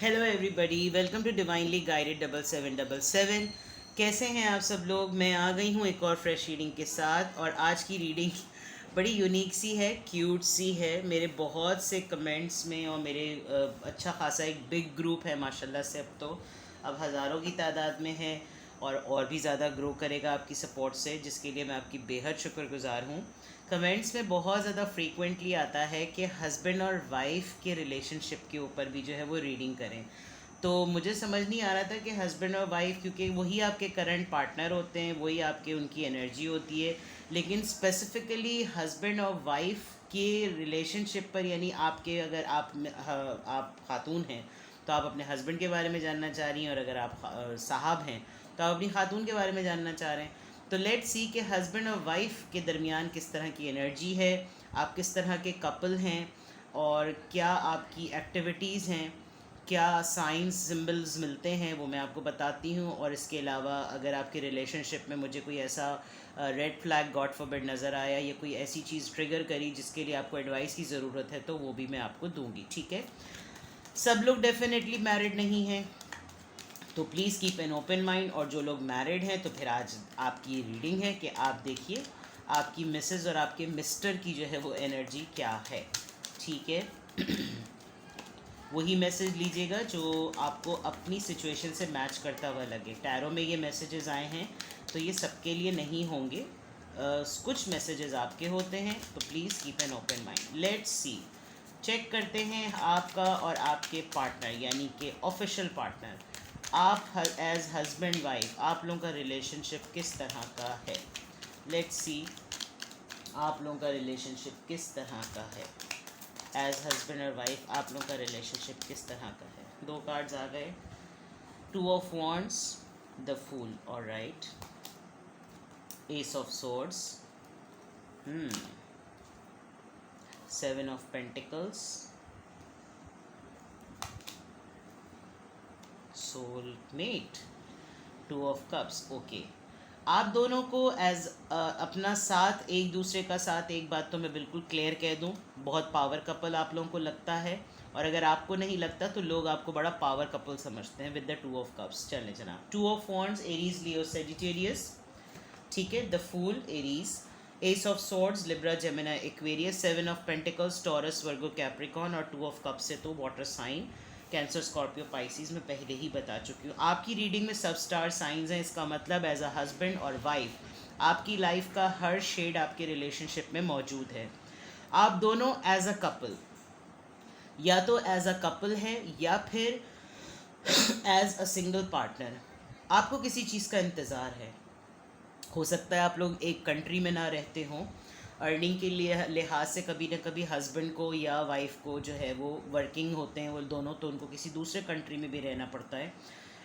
Hello everybody, welcome to divinely guided 7777। कैसे हैं आप सब लोग। मैं आ गई हूँ एक और फ्रेश रीडिंग के साथ। और आज की रीडिंग बड़ी यूनिक सी है, क्यूट सी है। मेरे बहुत से कमेंट्स में और मेरे अच्छा खासा एक बिग ग्रुप है माशाल्लाह से। अब हज़ारों की तादाद में है और भी ज़्यादा ग्रो करेगा आपकी सपोर्ट से, जिसके लिए मैं आपकी बेहद शुक्रगुजार हूँ। कमेंट्स में बहुत ज़्यादा फ्रीक्वेंटली आता है कि हस्बैंड और वाइफ के रिलेशनशिप के ऊपर भी जो है वो रीडिंग करें। तो मुझे समझ नहीं आ रहा था कि हस्बैंड और वाइफ, क्योंकि वही आपके करंट पार्टनर होते हैं, वही आपके उनकी एनर्जी होती है। लेकिन स्पेसिफिकली हस्बैंड और वाइफ के रिलेशनशिप पर, यानी आपके, अगर आप खातून हैं तो आप अपने हस्बैंड के बारे में जानना चाह रही हैं, और अगर आप साहब हैं तो आप अपनी खातून के बारे में जानना चाह रहे हैं। तो लेट्स सी कि हस्बैंड और वाइफ के दरमियान किस तरह की एनर्जी है, आप किस तरह के कपल हैं, और क्या आपकी एक्टिविटीज़ हैं, क्या साइंस सिंबल्स मिलते हैं, वो मैं आपको बताती हूँ। और इसके अलावा अगर आपके रिलेशनशिप में मुझे कोई ऐसा रेड फ्लैग गॉड फॉरबिड नज़र आया, या कोई ऐसी चीज़ ट्रिगर करी जिसके लिए आपको एडवाइस की ज़रूरत है, तो वो भी मैं आपको दूंगी। ठीक है। सब लोग डेफिनेटली मैरिड नहीं हैं, तो please keep an open mind. और जो लोग मैरिड हैं तो फिर आज आपकी रीडिंग है कि आप देखिए आपकी मिसेस और आपके मिस्टर की जो है वो एनर्जी क्या है। ठीक है। वही मैसेज लीजिएगा जो आपको अपनी सिचुएशन से मैच करता हुआ लगे। टैरो में ये मैसेजेस आए हैं तो ये सबके लिए नहीं होंगे, कुछ मैसेजेस आपके होते हैं, तो please keep an open mind. Let's see, check करते हैं आपका और आपके पार्टनर, यानी कि ऑफिशियल पार्टनर, आप एज हस्बैंड वाइफ, आप लोगों का रिलेशनशिप किस तरह का है। लेट्स सी आप लोगों का रिलेशनशिप किस तरह का है। एज हस्बैंड और वाइफ आप लोगों का रिलेशनशिप किस तरह का है। दो कार्ड्स आ गए, two of wands, the fool, alright, ace of swords, seven of pentacles, soulmate, two of cups. Okay, आप दोनों को एज अपना साथ, एक दूसरे का साथ, एक बात तो मैं बिल्कुल क्लियर कह दूं, बहुत पावर कपल आप लोगों को लगता है। और अगर आपको नहीं लगता तो लोग आपको बड़ा पावर कपल समझते हैं with the two of cups. चलें जनाब, two of wands, Aries, Leo, Sagittarius. ठीक है। The fool, Aries. Ace of swords, Libra, Gemini, Aquarius. Seven of pentacles, Taurus, Virgo, Capricorn. और टू ऑफ कप्स से तो water sign, Cancer, Scorpio, Pisces. मैं पहले ही बता चुकी हूँ। आपकी रीडिंग में सब स्टार साइंस हैं, इसका मतलब एज अ हस्बैंड और वाइफ आपकी लाइफ का हर शेड आपके रिलेशनशिप में मौजूद है। आप दोनों एज अ कपल, या तो एज अ कपल है या फिर एज अ सिंगल पार्टनर, आपको किसी चीज़ का इंतज़ार है। हो सकता है आप लोग एक कंट्री में ना रहते हों, अर्निंग के लिए लिहाज से कभी ना कभी हस्बैंड को या वाइफ को जो है वो वर्किंग होते हैं वो दोनों, तो उनको किसी दूसरे कंट्री में भी रहना पड़ता है।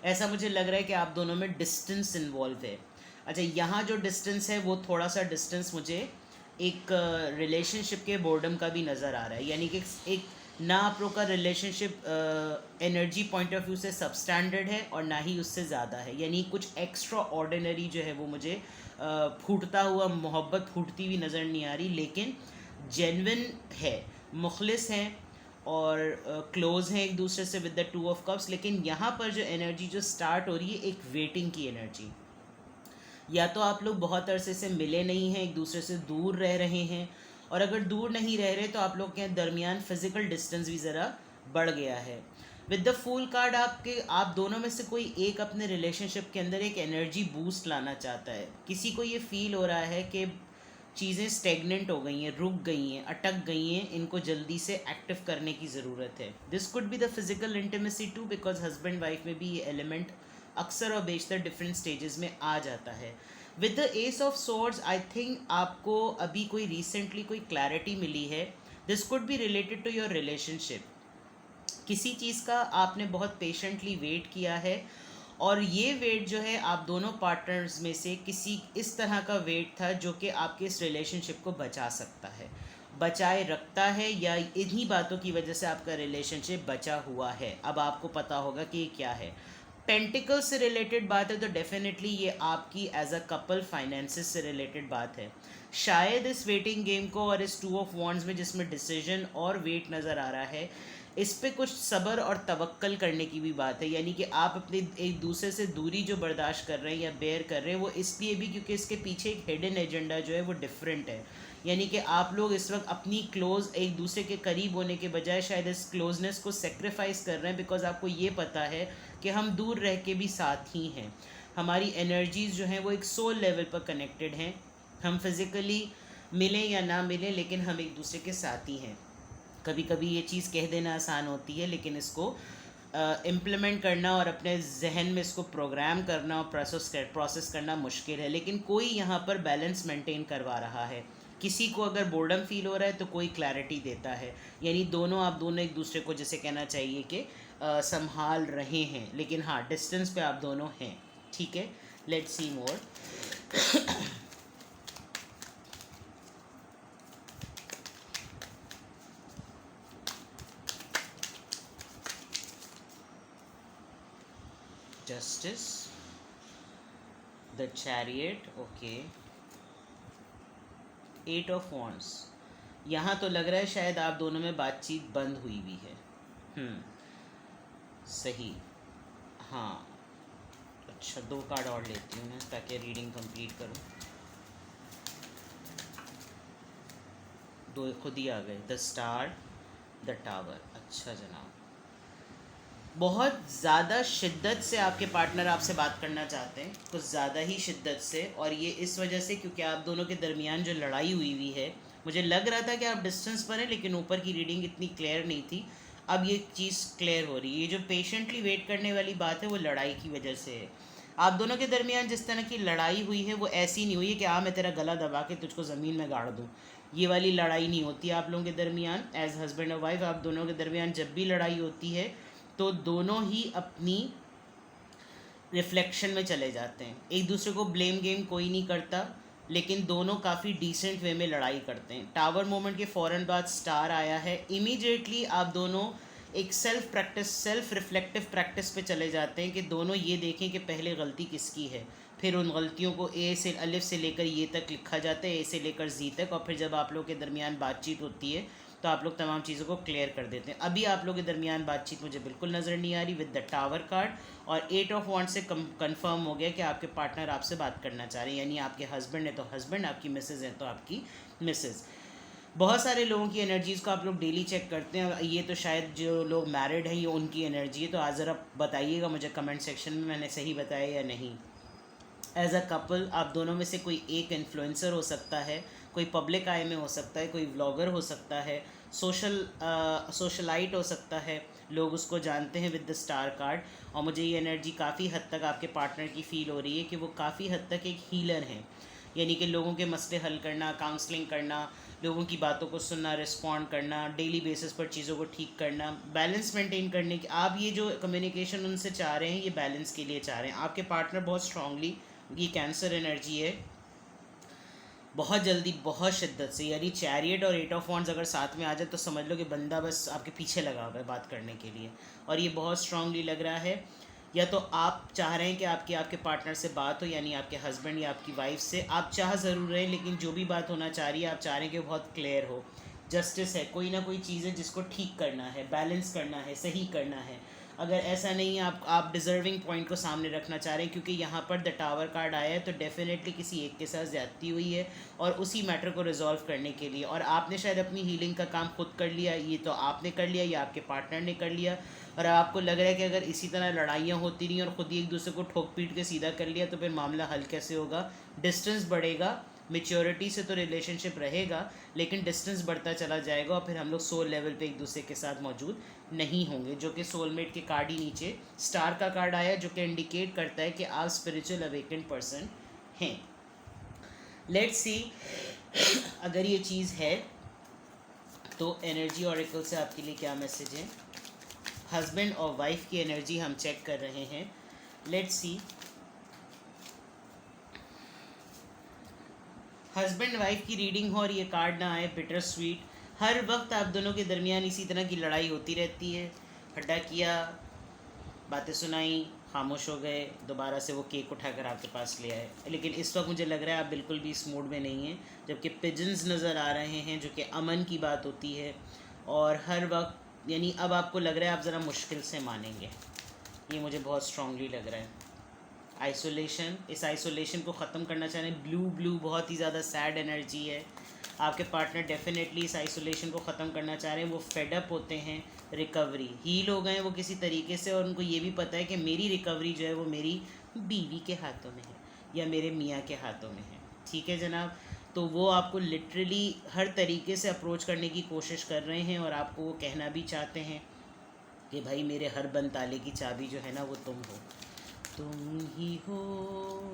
ऐसा मुझे लग रहा है कि आप दोनों में डिस्टेंस इन्वॉल्व है। अच्छा, यहाँ जो डिस्टेंस है वो थोड़ा सा डिस्टेंस मुझे एक रिलेशनशिप के बोर्डम का भी नज़र आ रहा है, यानी कि एक ना आप लोग का relationship energy point of view से सब स्टैंडर्ड है और ना ही उससे ज़्यादा है, यानी कुछ एक्स्ट्रा ऑर्डिनरी जो है वो मुझे फूटता हुआ, मोहब्बत फूटती हुई नज़र नहीं आ रही, लेकिन जेन्युइन है, मुखलिस हैं और क्लोज़ हैं एक दूसरे से with the two of cups. लेकिन यहाँ पर जो एनर्जी जो स्टार्ट हो रही है, एक वेटिंग की एनर्जी। या तो आप लोग बहुत अरसे से मिले नहीं हैं, एक दूसरे से दूर रह रहे हैं, और अगर दूर नहीं रह रहे तो आप लोग के दरमियान फिज़िकल डिस्टेंस भी ज़रा बढ़ गया है। विद द फूल कार्ड, आप दोनों में से कोई एक अपने रिलेशनशिप के अंदर एक एनर्जी बूस्ट लाना चाहता है। किसी को ये फील हो रहा है कि चीज़ें स्टेगनेंट हो गई हैं, रुक गई हैं, अटक गई हैं, इनको जल्दी से एक्टिव करने की ज़रूरत है। This could be the physical intimacy too, because husband wife में भी ये एलिमेंट अक्सर और बेशतर डिफरेंट स्टेजेस में आ जाता है। With the ace of swords, I think आपको अभी कोई रिसेंटली कोई क्लैरिटी मिली है। This could be related to your relationship. किसी चीज़ का आपने बहुत पेशेंटली वेट किया है, और ये वेट जो है आप दोनों पार्टनर्स में से किसी इस तरह का वेट था जो कि आपके इस रिलेशनशिप को बचा सकता है, बचाए रखता है, या इन्हीं बातों की वजह से आपका रिलेशनशिप बचा हुआ है। अब आपको पता होगा कि ये क्या है। पेंटिकल से रिलेटेड बात है तो डेफिनेटली ये आपकी एज अ कपल फाइनेंसेस से रिलेटेड बात है। शायद इस वेटिंग गेम को और इस टू ऑफ वॉन्ड्स में जिसमें डिसीजन और वेट नज़र आ रहा है, इस पे कुछ सब्र और तवक्कल करने की भी बात है, यानी कि आप अपने एक दूसरे से दूरी जो बर्दाश्त कर रहे हैं या बेयर कर रहे हैं वो इसलिए भी क्योंकि इसके पीछे एक हिडन एजेंडा जो है वो डिफरेंट है। यानी कि आप लोग इस वक्त अपनी क्लोज एक दूसरे के करीब होने के बजाय शायद इस क्लोजनेस को सेक्रीफाइस कर रहे हैं, बिकॉज आपको ये पता है कि हम दूर रह के भी साथ ही हैं। हमारी एनर्जीज़ जो हैं वो एक सोल लेवल पर कनेक्टेड हैं। हम फिज़िकली मिलें या ना मिलें लेकिन हम एक दूसरे के साथ ही हैं। कभी कभी ये चीज़ कह देना आसान होती है लेकिन इसको इम्प्लीमेंट करना और अपने जहन में इसको प्रोग्राम करना और प्रोसेस करना मुश्किल है। लेकिन कोई यहाँ पर बैलेंस मेंटेन करवा रहा है। किसी को अगर बोर्डम फील हो रहा है तो कोई क्लैरिटी देता है, यानी आप दोनों एक दूसरे को जैसे कहना चाहिए कि संभाल रहे हैं, लेकिन हाँ डिस्टेंस पे आप दोनों हैं। ठीक है, let's see more. Justice, the chariot, okay, 8 of wands. यहाँ तो लग रहा है शायद आप दोनों में बातचीत बंद हुई भी है। सही, हाँ। अच्छा, 2 कार्ड और लेती हूँ मैं ताकि रीडिंग कंप्लीट करूँ। 2 खुद ही आ गए, द स्टार, द टावर। अच्छा जनाब, बहुत ज़्यादा शिद्दत से आपके पार्टनर आपसे बात करना चाहते हैं, कुछ ज़्यादा ही शिद्दत से, और ये इस वजह से क्योंकि आप दोनों के दरमियान जो लड़ाई हुई है, मुझे लग रहा था कि आप डिस्टेंस पर हैं लेकिन ऊपर की रीडिंग इतनी क्लियर नहीं थी। अब ये चीज़ क्लियर हो रही है। ये जो पेशेंटली वेट करने वाली बात है वो लड़ाई की वजह से है। आप दोनों के दरमियान जिस तरह की लड़ाई हुई है वो ऐसी नहीं हुई है कि मैं तेरा गला दबा के तुझको ज़मीन में गाड़ दूँ। ये वाली लड़ाई नहीं होती आप लोगों के दरमियान। एज हस्बैंड और वाइफ आप दोनों के दरमियान जब भी लड़ाई होती है तो दोनों ही अपनी रिफ्लेक्शन में चले जाते हैं। एक दूसरे को ब्लेम गेम कोई नहीं करता, लेकिन दोनों काफ़ी डिसेंट वे में लड़ाई करते हैं। टावर मोमेंट के फ़ौरन बाद स्टार आया है। इमीडिएटली आप दोनों एक सेल्फ रिफ्लेक्टिव प्रैक्टिस पे चले जाते हैं कि दोनों ये देखें कि पहले गलती किसकी है। फिर उन गलतियों को अलिफ से लेकर ये तक लिखा जाता है, ए से लेकर जी तक, और फिर जब आप लोग के दरमियान बातचीत होती है तो आप लोग तमाम चीज़ों को क्लियर कर देते हैं। अभी आप लोग के दरमियान बातचीत मुझे बिल्कुल नज़र नहीं आ रही विद द टावर कार्ड, और 8 ऑफ वॉन्ड से कंफर्म हो गया कि आपके पार्टनर आपसे बात करना चाह रहे हैं, यानी आपके हस्बैंड है तो हस्बैंड, आपकी मिसेज़ है तो आपकी मिसेज़। बहुत सारे लोगों की एनर्जीज़ को आप लोग डेली चेक करते हैं। ये तो शायद जो लोग मैरिड हैं ये उनकी एनर्जी है, तो आज ज़रा बताइएगा मुझे कमेंट सेक्शन में मैंने सही बताया या नहीं। एज अ कपल आप दोनों में से कोई एक इन्फ्लुएंसर हो सकता है, कोई पब्लिक आई में हो सकता है, कोई व्लॉगर हो सकता है, सोशलाइट हो सकता है, लोग उसको जानते हैं विद द स्टार कार्ड। और मुझे ये एनर्जी काफ़ी हद तक आपके पार्टनर की फ़ील हो रही है कि वो काफ़ी हद तक एक हीलर हैं, यानी कि लोगों के मसले हल करना, काउंसलिंग करना, लोगों की बातों को सुनना, रिस्पॉन्ड करना, डेली बेसिस पर चीज़ों को ठीक करना, बैलेंस मेंटेन करने की आप ये जो कम्युनिकेशन उनसे चाह रहे हैं ये बैलेंस के लिए चाह रहे हैं। आपके पार्टनर बहुत स्ट्रांगली, ये कैंसर एनर्जी है, बहुत जल्दी बहुत शिद्दत से, यानी चैरियट और 8 ऑफ वॉन्ड्स अगर साथ में आ जाए तो समझ लो कि बंदा बस आपके पीछे लगा हुआ है बात करने के लिए, और ये बहुत स्ट्रांगली लग रहा है। या तो आप चाह रहे हैं कि आपके पार्टनर से बात हो, यानी आपके हस्बैंड या आपकी वाइफ से आप चाह ज़रूर रहे हैं, लेकिन जो भी बात होना चाह रही है आप चाह रहे हैं कि वो बहुत क्लियर हो। जस्टिस है, कोई ना कोई चीज़ है जिसको ठीक करना है, बैलेंस करना है, सही करना है। अगर ऐसा नहीं है, आप डिज़र्विंग पॉइंट को सामने रखना चाह रहे हैं, क्योंकि यहाँ पर द टावर कार्ड आया है तो डेफिनेटली किसी एक के साथ ज़्यादती हुई है और उसी मैटर को रिजॉल्व करने के लिए, और आपने शायद अपनी हीलिंग का काम खुद कर लिया, ये तो आपने कर लिया या आपके पार्टनर ने कर लिया, और आपको लग रहा है कि अगर इसी तरह लड़ाइयाँ होती रहीं और ख़ुद ही एक दूसरे को ठोक पीट के सीधा कर लिया तो फिर मामला हल कैसे होगा। डिस्टेंस बढ़ेगा, मेच्योरिटी से तो रिलेशनशिप रहेगा लेकिन डिस्टेंस बढ़ता चला जाएगा, और फिर हम लोग सोल लेवल पे एक दूसरे के साथ मौजूद नहीं होंगे, जो कि सोलमेट के कार्ड ही नीचे स्टार का कार्ड आया, जो कि इंडिकेट करता है कि आप स्पिरिचुअल अवेकेंड पर्सन हैं। लेट्स सी अगर ये चीज़ है तो एनर्जी ऑरेकल से आपके लिए क्या मैसेज है। हस्बैंड और वाइफ की एनर्जी हम चेक कर रहे हैं। लेट्स सी हस्बैंड वाइफ की रीडिंग हो और ये कार्ड ना आए, बिटर स्वीट। हर वक्त आप दोनों के दरमियान इसी तरह की लड़ाई होती रहती है, हड्डा किया, बातें सुनाई, खामोश हो गए, दोबारा से वो केक उठाकर आपके पास ले आए। लेकिन इस वक्त मुझे लग रहा है आप बिल्कुल भी इस मूड में नहीं हैं, जबकि पिजन्स नज़र आ रहे हैं जो कि अमन की बात होती है, और हर वक्त यानी अब आपको लग रहा है आप ज़रा मुश्किल से मानेंगे, ये मुझे बहुत स्ट्रांगली लग रहा है। आइसोलेशन, इस आइसोलेशन को ख़त्म करना चाह रहे हैं। ब्लू ब्लू बहुत ही ज़्यादा सैड एनर्जी है। आपके पार्टनर डेफिनेटली इस आइसोलेशन को ख़त्म करना चाह रहे हैं। वो फेडअप होते हैं, रिकवरी हील हो गए वो किसी तरीके से, और उनको ये भी पता है कि मेरी रिकवरी जो है वो मेरी बीवी के हाथों में है या मेरे मियाँ के हाथों में है। ठीक है जनाब, तो वो आपको लिटरली हर तरीके से अप्रोच करने की कोशिश कर रहे हैं, और आपको वो कहना भी चाहते हैं कि भाई मेरे हर बंद ताले की चाबी जो है ना वो तुम ही हो।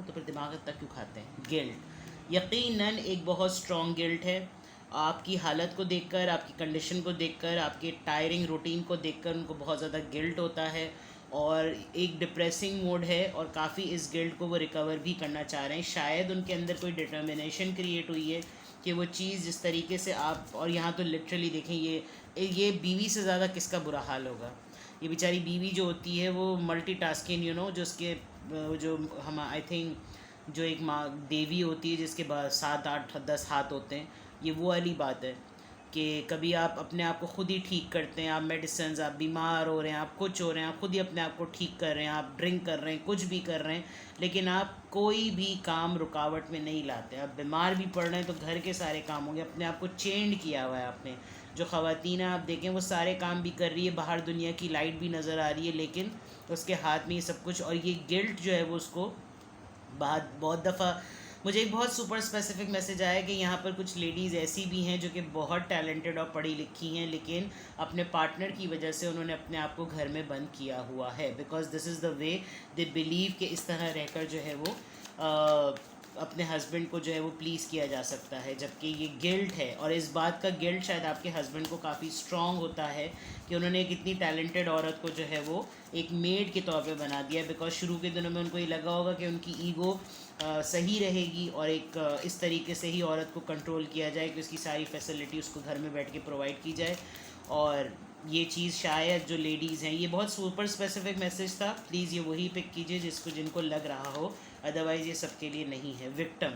तो फिर दिमाग तक क्यों खाते हैं? गिल्ट यकीनन एक बहुत स्ट्रॉन्ग गिल्ट है। आपकी हालत को देखकर, आपकी कंडीशन को देखकर, आपके टायरिंग रूटीन को देखकर उनको बहुत ज़्यादा गिल्ट होता है, और एक डिप्रेसिंग मोड है, और काफ़ी इस गिल्ट को वो रिकवर भी करना चाह रहे हैं। शायद उनके अंदर कोई डिटर्मिनेशन क्रिएट हुई है कि वो चीज़ जिस तरीके से आप, और यहाँ तो लिटरली देखें, ये बीवी से ज़्यादा किसका बुरा हाल होगा। ये बेचारी बीवी जो होती है वो मल्टीटास्किंग, जो उसके जो हम आई थिंक जो एक माँ देवी होती है जिसके बाद 7 8 10 हाथ होते हैं, ये वो वाली बात है कि कभी आप अपने आप को खुद ही ठीक करते हैं, आप मेडिसिन, आप बीमार हो रहे हैं, आप कुछ हो रहे हैं, आप खुद ही अपने आप को ठीक कर रहे हैं, आप ड्रिंक कर रहे हैं, कुछ भी कर रहे हैं, लेकिन आप कोई भी काम रुकावट में नहीं लाते। आप बीमार भी पड़ रहे हैं तो घर के सारे काम होंगे, अपने आप को चेंड किया हुआ है आपने। जो ख़वातीन आप देखें वो सारे काम भी कर रही है, बाहर दुनिया की लाइट भी नज़र आ रही है, लेकिन उसके हाथ में ये सब कुछ, और ये गिल्ट जो है वो उसको बहुत दफ़ा मुझे एक बहुत सुपर स्पेसिफिक मैसेज आया कि यहाँ पर कुछ लेडीज़ ऐसी भी हैं जो कि बहुत टैलेंटेड और पढ़ी लिखी हैं, लेकिन अपने पार्टनर की वजह से उन्होंने अपने आप को घर में बंद किया हुआ है, because this is the way they believe कि इस तरह रहकर जो है वो अपने हस्बैंड को जो है वो प्लीज़ किया जा सकता है, जबकि ये गिल्ट है। और इस बात का गिल्ट शायद आपके हस्बैंड को काफ़ी स्ट्रॉन्ग होता है कि उन्होंने एक इतनी टैलेंटेड औरत को जो है वो एक मेड के तौर पे बना दिया, बिकॉज शुरू के दिनों में उनको ये लगा होगा कि उनकी ईगो सही रहेगी और एक इस तरीके से ही औरत को कंट्रोल किया जाए कि उसकी सारी फैसिलिटी उसको घर में बैठ के प्रोवाइड की जाए। और ये चीज़ शायद जो लेडीज़ हैं, ये बहुत सुपर स्पेसिफिक मैसेज था, प्लीज़ ये वही पिक कीजिए जिनको लग रहा हो, अदरवाइज़ ये सबके लिए नहीं है। विक्टिम,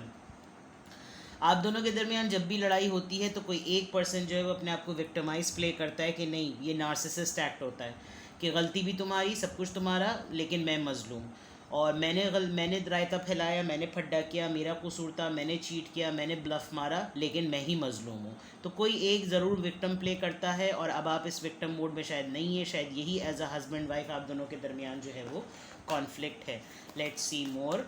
आप दोनों के दरमियान जब भी लड़ाई होती है तो कोई एक पर्सन जो है वो अपने आप को विक्टिमाइज प्ले करता है कि नहीं, ये नार्सिसिस्ट एक्ट होता है कि गलती भी तुम्हारी, सब कुछ तुम्हारा, लेकिन मैं मज़लूम, और मैंने रायता फैलाया, मैंने फड्डा किया, मेरा कसूर था, मैंने चीट किया, मैंने ब्लफ मारा, लेकिन मैं ही मज़लूम हूँ। तो कोई एक ज़रूर विक्टिम प्ले करता है, और अब आप इस विक्टिम मोड में शायद नहीं है, शायद यही एज अ हस्बैंड वाइफ आप दोनों के दरमियान जो है वो कॉन्फ्लिक्ट है। Let's see more.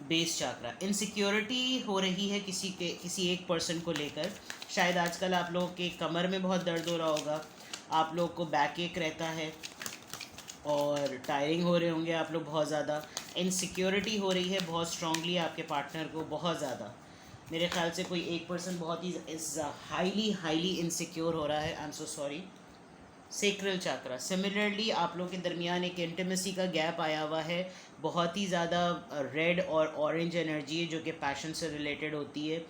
Base chakra, insecurity हो रही है किसी एक पर्सन को लेकर। शायद आजकल आप लोगों के कमर में बहुत दर्द हो रहा होगा, आप लोग को बैक एक रहता है, और टायरिंग हो रहे होंगे आप लोग बहुत ज़्यादा। इनसिक्योरिटी हो रही है बहुत स्ट्रांगली आपके पार्टनर को, बहुत ज़्यादा। मेरे ख्याल से कोई एक पर्सन बहुत ही हाईली इनसिक्योर हो रहा है। I am so sorry. Sacral chakra, similarly आप लोगों के दरमियान एक इंटीमेसी का गैप आया हुआ है, बहुत ही ज़्यादा रेड और ऑरेंज एनर्जी है जो कि पैशन से रिलेटेड होती है।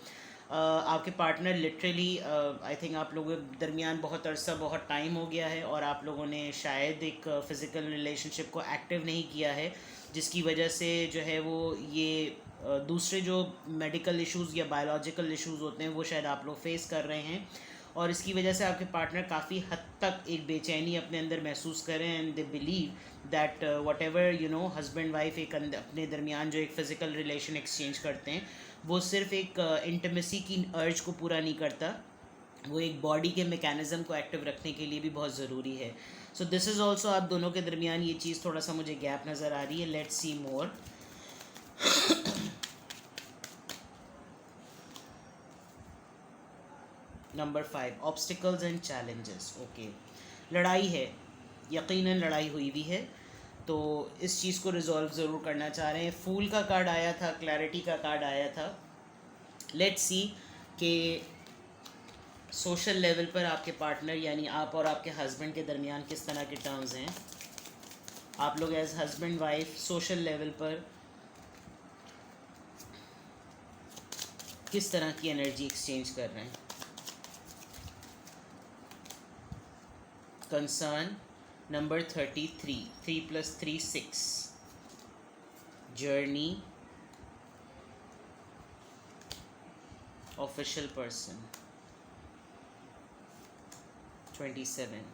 आपके पार्टनर लिटरली आई थिंक आप लोगों के दरमियान बहुत अरसा, बहुत टाइम हो गया है, और आप लोगों ने शायद एक फ़िज़िकल रिलेशनशिप को एक्टिव नहीं किया है, जिसकी वजह से जो है वो ये दूसरे जो मेडिकल इश्यूज़ या बायोलॉजिकल इश्यूज़ होते हैं वो शायद आप लोग फेस कर रहे हैं, और इसकी वजह से आपके पार्टनर काफ़ी हद तक एक बेचैनी अपने अंदर महसूस करें, and they believe that what ever husband wife एक अपने दरमियान जो एक फ़िज़िकल रिलेशन एक्सचेंज करते हैं वो सिर्फ एक इंटीमेसी की अर्ज को पूरा नहीं करता, वो एक बॉडी के मैकेनिज़्म को एक्टिव रखने के लिए भी बहुत ज़रूरी है। सो दिस इज़ ऑल्सो आप दोनों के दरमियान ये चीज़ थोड़ा सा मुझे गैप नज़र आ रही है। Let's see more. Number 5, obstacles and challenges. Okay, लड़ाई है, यकीनन लड़ाई हुई भी है, तो इस चीज़ को रिजॉल्व ज़रूर करना चाह रहे हैं। फूल का कार्ड आया था, क्लैरिटी का कार्ड आया था। लेट्स सी कि सोशल लेवल पर आपके पार्टनर यानी आप और आपके हस्बैंड के दरमियान किस तरह के टर्म्स हैं। आप लोग as husband wife social level पर किस तरह की एनर्जी एक्सचेंज कर रहे हैं। Concern number 33, 3 + 3 6, journey, official person, 27।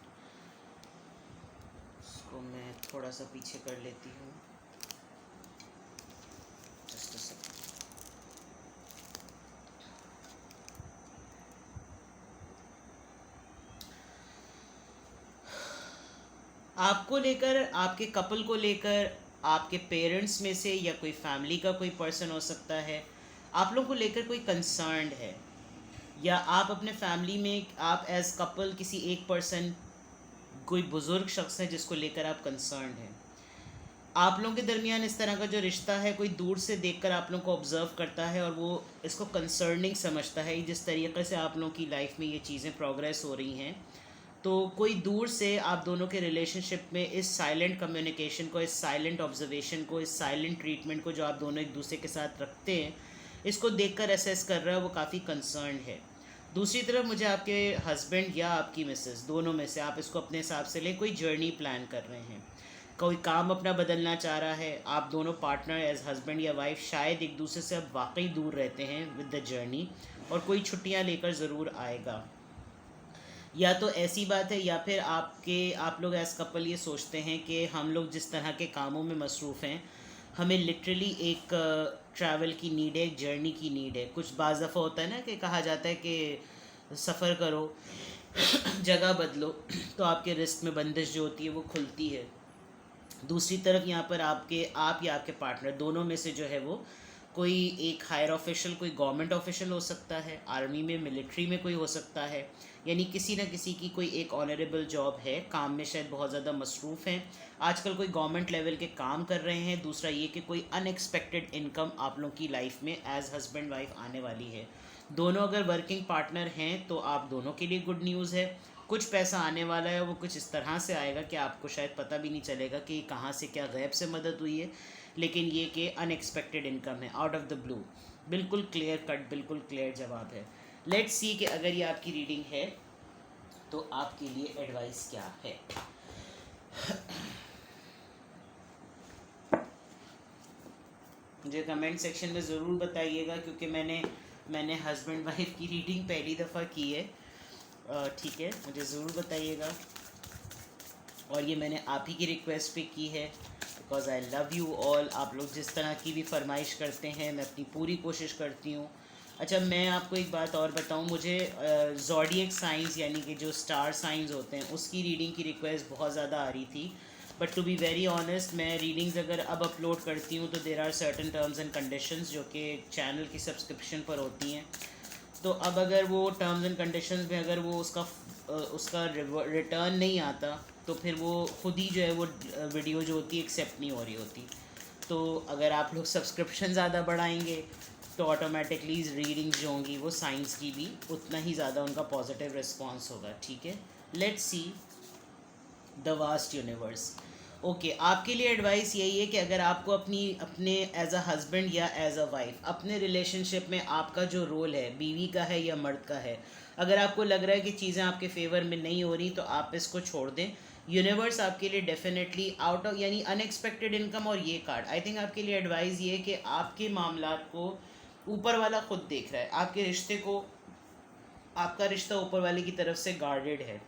इसको मैं थोड़ा सा पीछे कर लेती हूँ, जस्ट अ सेकंड। आपको लेकर, आपके कपल को लेकर, आपके पेरेंट्स में से या कोई फैमिली का कोई पर्सन हो सकता है, आप लोगों को लेकर कोई कंसर्न है, या आप अपने फैमिली में आप एज कपल किसी एक पर्सन, कोई बुज़ुर्ग शख्स है जिसको लेकर आप कंसर्न हैं। आप लोगों के दरमियान इस तरह का जो रिश्ता है, कोई दूर से देखकर आप लोगों को ऑब्ज़र्व करता है और वो इसको कंसर्निंग समझता है। जिस तरीके से आप लोगों की लाइफ में ये चीज़ें प्रोग्रेस हो रही हैं, तो कोई दूर से आप दोनों के रिलेशनशिप में इस साइलेंट कम्युनिकेशन को, इस साइलेंट ऑब्जर्वेशन को, इस साइलेंट ट्रीटमेंट को जो आप दोनों एक दूसरे के साथ रखते हैं, इसको देखकर असेस कर रहा है, वो काफ़ी कंसर्न है। दूसरी तरफ मुझे आपके हस्बैंड या आपकी मिसेस, दोनों में से आप इसको अपने हिसाब से लें, कोई जर्नी प्लान कर रहे हैं, कोई काम अपना बदलना चाह रहा है, आप दोनों पार्टनर एज हस्बैंड या वाइफ शायद एक दूसरे से अब वाकई दूर रहते हैं विद द जर्नी, और कोई छुट्टियां लेकर ज़रूर आएगा। या तो ऐसी बात है, या फिर आप लोग एज कपल ये सोचते हैं कि हम लोग जिस तरह के कामों में मसरूफ़ हैं, हमें लिटरली एक ट्रैवल की नीड है, एक जर्नी की नीड है। कुछ बाज़ दफ़ा होता है ना कि कहा जाता है कि सफ़र करो, जगह बदलो, तो आपके रिस्क में बंदिश जो होती है वो खुलती है। दूसरी तरफ यहाँ पर आप या आपके पार्टनर दोनों में से जो है वो कोई एक हायर ऑफिशियल, कोई गवर्नमेंट ऑफिशियल हो सकता है, आर्मी में, मिलिट्री में कोई हो सकता है, यानी किसी न किसी की कोई एक ऑनरेबल जॉब है, काम में शायद बहुत ज़्यादा मसरूफ़ हैं, आजकल कोई गवर्नमेंट लेवल के काम कर रहे हैं। दूसरा ये कि कोई अनएक्सपेक्टेड इनकम आप लोगों की लाइफ में एज हस्बैंड वाइफ आने वाली है। दोनों अगर वर्किंग पार्टनर हैं तो आप दोनों के लिए गुड न्यूज़ है, कुछ पैसा आने वाला है, वो कुछ इस तरह से आएगा कि आपको शायद पता भी नहीं चलेगा कि कहाँ से क्या गैब से मदद हुई है, लेकिन ये कि अनएक्सपेक्टेड इनकम है, आउट ऑफ द ब्लू। बिल्कुल क्लियर कट, बिल्कुल क्लियर जवाब है। लेट्स सी कि अगर ये आपकी रीडिंग है तो आपके लिए एडवाइस क्या है। मुझे कमेंट सेक्शन में ज़रूर बताइएगा, क्योंकि मैंने हस्बैंड वाइफ की रीडिंग पहली दफ़ा की है। ठीक है, मुझे ज़रूर बताइएगा। और ये मैंने आप ही की रिक्वेस्ट पे की है, because I love you all. आप लोग जिस तरह की भी फरमाइश करते हैं, मैं अपनी पूरी कोशिश करती हूँ। अच्छा, मैं आपको एक बात और बताऊँ, मुझे ज़ोडिएक साइंस यानी कि जो स्टार साइंस होते हैं उसकी रीडिंग की रिक्वेस्ट बहुत ज़्यादा आ रही थी, but to be very honest, मैं रीडिंग्स अगर अब अपलोड करती हूँ तो there are certain terms and conditions जो कि चैनल की सब्सक्रिप्शन पर होती हैं। तो अब अगर वो टर्म्स एंड कंडीशंस में अगर वो उसका रिटर्न नहीं आता, तो फिर वो खुद ही जो है वो वीडियो जो होती है एक्सेप्ट नहीं हो रही होती। तो अगर आप लोग सब्सक्रिप्शन ज़्यादा बढ़ाएंगे तो ऑटोमेटिकली रीडिंग्स जो होंगी वो साइंस की भी उतना ही ज़्यादा उनका पॉजिटिव रिस्पॉन्स होगा। ठीक है, let's see the vast universe. Okay, आपके लिए एडवाइस यही है कि अगर आपको अपने एज अ हस्बैंड या एज अ वाइफ अपने रिलेशनशिप में आपका जो रोल है, बीवी का है या मर्द का है, अगर आपको लग रहा है कि चीज़ें आपके फेवर में नहीं हो रही, तो आप इसको छोड़ दें। यूनिवर्स आपके लिए डेफिनेटली आउट ऑफ, यानी अनएक्सपेक्टेड इनकम और ये कार्ड, आई थिंक आपके लिए एडवाइस ये है कि आपके मामलात को ऊपर वाला खुद देख रहा है। आपके रिश्ते को, आपका रिश्ता ऊपर वाले की तरफ से गार्डेड है।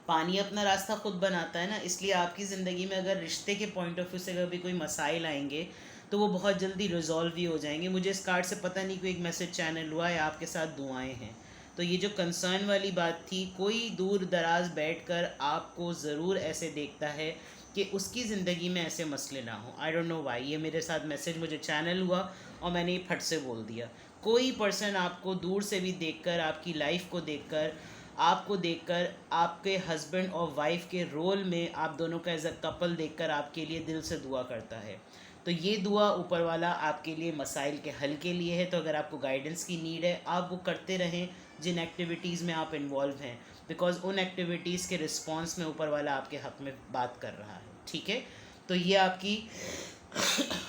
पानी अपना रास्ता खुद बनाता है ना, इसलिए आपकी ज़िंदगी में अगर रिश्ते के पॉइंट ऑफ व्यू से कभी कोई मसाइल आएंगे तो वो बहुत जल्दी रिजॉल्व भी हो जाएंगे। मुझे इस कार्ड से पता नहीं कोई एक मैसेज चैनल हुआ है, आपके साथ दुआएं हैं। तो ये जो कंसर्न वाली बात थी, कोई दूर दराज बैठकर आपको ज़रूर ऐसे देखता है कि उसकी ज़िंदगी में ऐसे मसले ना हो। आई डोंट नो वाई ये मेरे साथ मैसेज मुझे चैनल हुआ और मैंने ये फट से बोल दिया। कोई पर्सन आपको दूर से भी देखकर, आपकी लाइफ को देखकर, आपके हस्बैंड और वाइफ के रोल में आप दोनों का एज अ कपल देखकर आपके लिए दिल से दुआ करता है। तो ये दुआ ऊपर वाला आपके लिए मसाइल के हल के लिए है। तो अगर आपको गाइडेंस की नीड है, आप वो करते रहें जिन एक्टिविटीज़ में आप इन्वॉल्व हैं, बिकॉज उन एक्टिविटीज़ के रिस्पॉन्स में ऊपर वाला आपके हक़ में बात कर रहा है। ठीक है, तो ये आपकी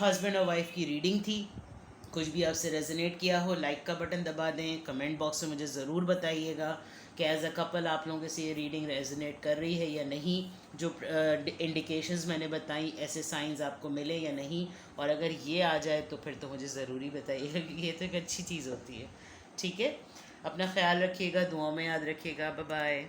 हस्बैंड और वाइफ की रीडिंग थी। कुछ भी आपसे रेजोनेट किया हो, लाइक का बटन दबा दें। कमेंट बॉक्स में मुझे ज़रूर बताइएगा कि एज अ कपल आप लोगों से ये रीडिंग रेजोनेट कर रही है या नहीं, जो इंडिकेशंस मैंने बताई, ऐसे साइंस आपको मिले या नहीं, और अगर ये आ जाए तो फिर तो मुझे ज़रूरी बताइएगा, कि ये तो एक अच्छी चीज़ होती है। ठीक है, अपना ख्याल रखिएगा, दुआओं में याद रखिएगा। Bye bye.